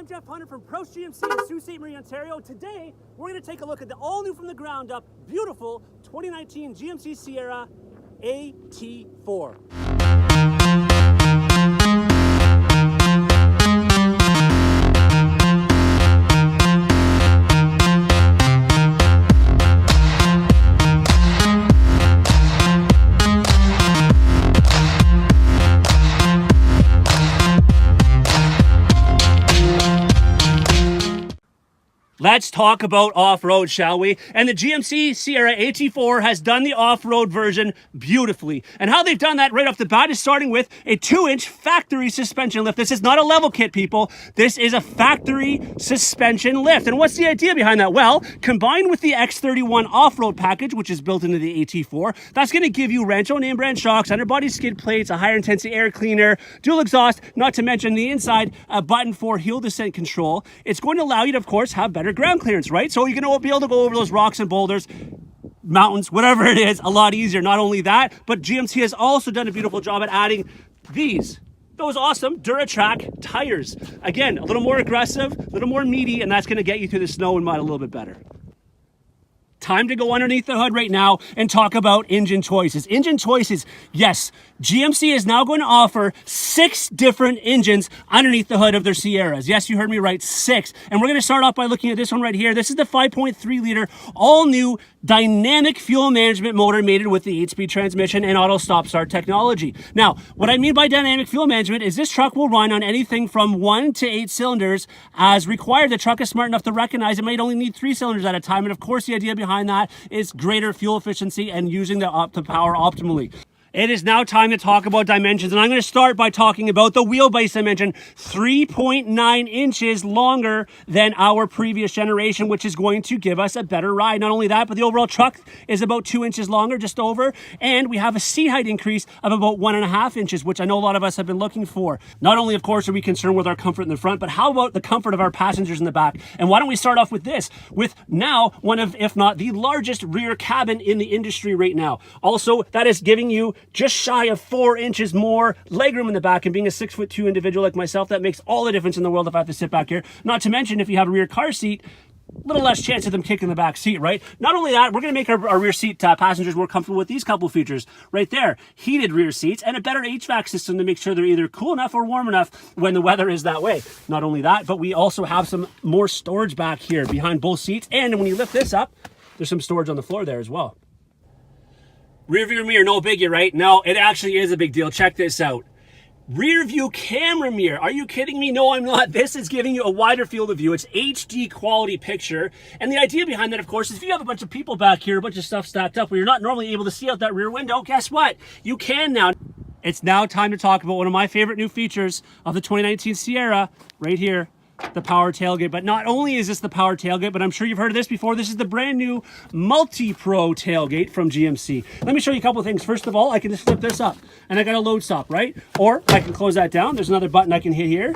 Jeff Hunter from Proust GMC in Sault Ste. Marie, Ontario. Today, we're going to take a look at the all-new from the ground up, beautiful 2019 GMC Sierra AT4. Let's talk about off-road, shall we? And the GMC Sierra AT4 has done the off-road version beautifully. And how they've done that right off the bat is starting with a 2-inch factory suspension lift. This is not a level kit, people. This is a factory suspension lift. And what's the idea behind that? Well, combined with the X31 off-road package, which is built into the AT4, that's going to give you Rancho name brand shocks, underbody skid plates, a higher intensity air cleaner, dual exhaust, not to mention the inside, a button for hill descent control. It's going to allow you to, of course, have better ground clearance, right? So you're going to be able to go over those rocks and boulders, mountains, whatever it is, a lot easier. Not only that, but GMC has also done a beautiful job at adding those awesome DuraTrack tires. Again, a little more aggressive, a little more meaty, and that's going to get you through the snow and mud a little bit better. Time to go underneath the hood right now and talk about engine choices. Engine choices, yes, GMC is now going to offer 6 different engines underneath the hood of their Sierras. Yes, you heard me right, 6. And we're going to start off by looking at this one right here. This is the 5.3 liter all-new dynamic fuel management motor mated with the 8-speed transmission and auto stop-start technology. Now, what I mean by dynamic fuel management is this truck will run on anything from 1 to 8 cylinders as required. The truck is smart enough to recognize it might only need 3 cylinders at a time. And of course, the idea behind that is greater fuel efficiency and using the power optimally. It is now time to talk about dimensions, and I'm going to start by talking about the wheelbase dimension, 3.9 inches longer than our previous generation, which is going to give us a better ride. Not only that, but the overall truck is about 2 inches longer, just over, and we have a seat height increase of about 1.5 inches, which I know a lot of us have been looking for. Not only, of course, are we concerned with our comfort in the front, but how about the comfort of our passengers in the back? And why don't we start off with this, with now one of, if not the largest rear cabin in the industry right now. Also, that is giving you just shy of 4 inches more legroom in the back, and being a 6'2" individual like myself, that makes all the difference in the world if I have to sit back here. Not to mention, if you have a rear car seat, a little less chance of them kicking the back seat, right? Not only that, we're going to make our rear seat passengers more comfortable with these couple features right there. Heated rear seats and a better HVAC system to make sure they're either cool enough or warm enough when the weather is that way. Not only that, but we also have some more storage back here behind both seats. And when you lift this up, there's some storage on the floor there as well. Rear view mirror, no biggie, right? No, it actually is a big deal. Check this out. Rear view camera mirror. Are you kidding me? No, I'm not. This is giving you a wider field of view. It's HD quality picture. And the idea behind that, of course, is if you have a bunch of people back here, a bunch of stuff stacked up where you're not normally able to see out that rear window, guess what? You can now. It's now time to talk about one of my favorite new features of the 2019 Sierra right here. The power tailgate. But not only is this the power tailgate, but I'm sure you've heard of this before. This is the brand new multi-pro tailgate from GMC. Let me show you a couple of things. First of all, I can just flip this up and I got a load stop, right? Or I can close that down. There's another button I can hit here.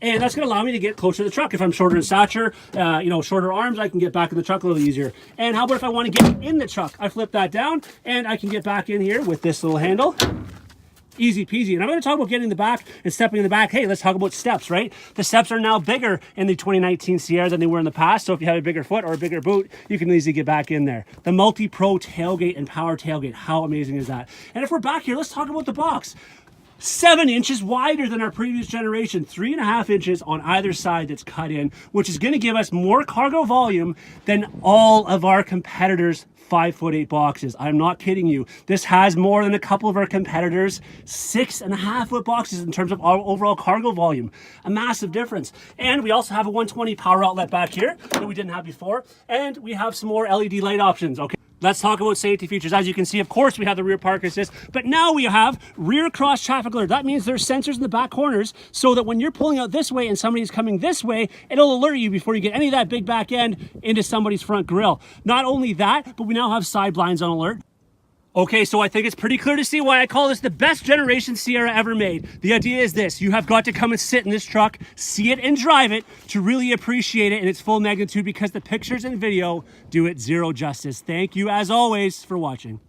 And that's going to allow me to get closer to the truck. If I'm shorter in stature, shorter arms, I can get back in the truck a little easier. And how about if I want to get in the truck? I flip that down and I can get back in here with this little handle. Easy peasy. And I'm going to talk about getting in the back and stepping in the back. Hey, let's talk about steps, right? The steps are now bigger in the 2019 Sierra than they were in the past. So if you have a bigger foot or a bigger boot, you can easily get back in there. The multi-pro tailgate and power tailgate. How amazing is that? And if we're back here, let's talk about the box. 7 inches wider than our previous generation, 3.5 inches on either side that's cut in, which is going to give us more cargo volume than all of our competitors' 5'8" boxes. I'm not kidding you. This has more than a couple of our competitors' 6.5-foot boxes in terms of our overall cargo volume. A massive difference. And we also have a 120 power outlet back here that we didn't have before. And we have some more LED light options. Okay. Let's talk about safety features. As you can see, of course, we have the rear park assist, but now we have rear cross traffic alert. That means there's sensors in the back corners so that when you're pulling out this way and somebody's coming this way, it'll alert you before you get any of that big back end into somebody's front grille. Not only that, but we now have side blinds on alert. Okay, so I think it's pretty clear to see why I call this the best generation Sierra ever made. The idea is this: you have got to come and sit in this truck, see it and drive it to really appreciate it in its full magnitude, because the pictures and video do it zero justice. Thank you, as always, for watching.